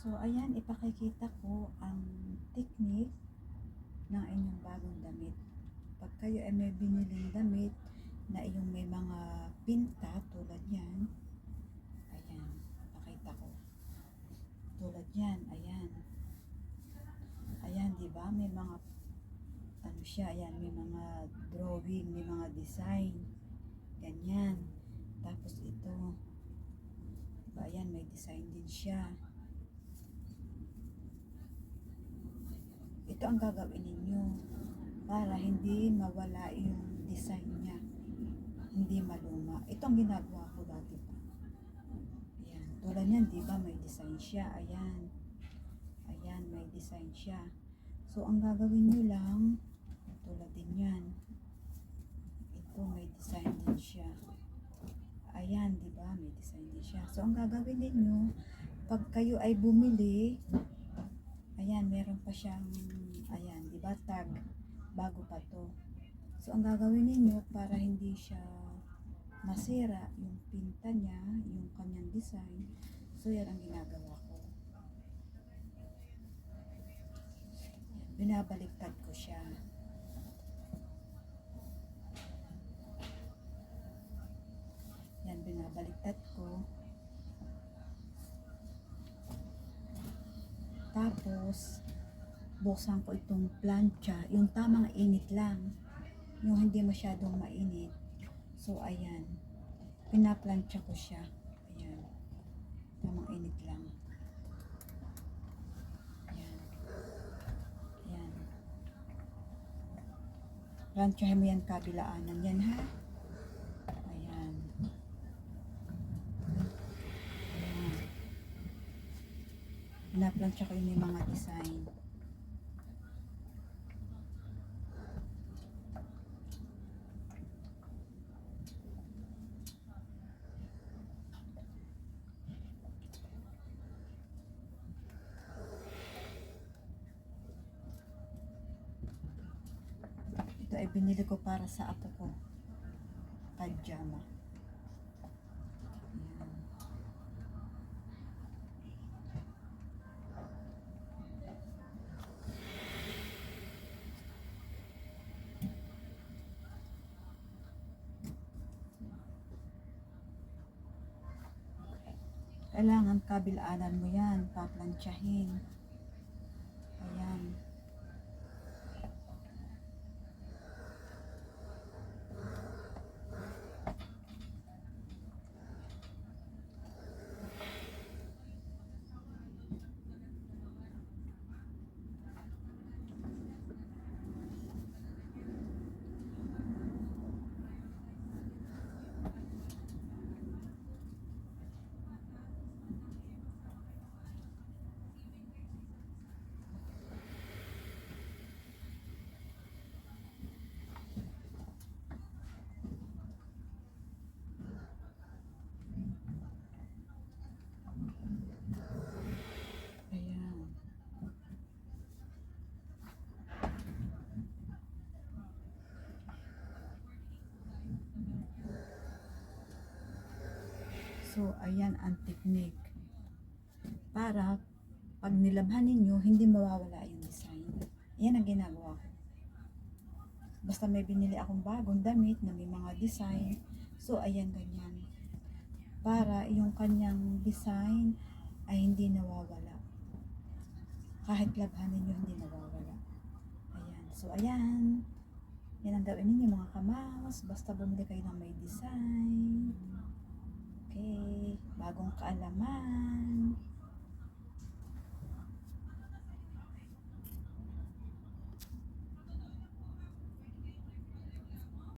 So, ayan, ipakikita ko ang technique ng inyong bagong damit. Pag kayo ay may biniling damit na iyong may mga pinta tulad yan, ayan, pakita ko. Tulad yan, ayan. Ayan, di ba? May mga, ano siya, ayan, may mga drawing, may mga design. Ganyan. Tapos ito, diba, ayan, may design din siya. Ito ang gagawin ninyo para hindi mawala yung design niya, hindi maluma. Ito ang ginagawa ko dati pa. Ayan, tulad yan, di ba, may design siya. Ayan, ayan, may design siya. So, ang gagawin nyo lang, tulad din yan. Ito, may design din siya. Ayan, di ba, may design din siya. So, ang gagawin ninyo, pag kayo ay bumili, ayan, meron pa siyang, ayan, di ba, tag, bago pa to. So, ang gagawin ninyo para hindi siya masira, yung pinta niya, yung kanyang design, so, yan ang ginagawa ko. Binabaliktad ko siya. Yan, binabaliktad ko. Tapos, buksan ko itong plancha, yung tamang init lang, yung hindi masyadong mainit. So, ayan, pinaplancha ko siya. Ayan, tamang init lang. Ayan, ayan. Planchahin mo yan kabilaanan yan, ha? Ayan. Ayan. Pinaplancha ko yung mga design. Ito ay binili ko para sa apo ko. Pajama. Ayan. Kailangan kabilaanan mo yan, paplansyahin. Ayan. Ayan. So, ayan ang technique. Para, pag nilabhan ninyo, hindi mawawala yung design. Ayan ang ginagawa ko. Basta may binili akong bagong damit na may mga design. So, ayan ganyan. Para yung kanyang design ay hindi nawawala. Kahit labhan ninyo, hindi nawawala. Ayan. So, ayan. Yan ang gawin ninyo mga kamaos. Basta bumili kayo ng may design. Okay. Bagong kaalaman.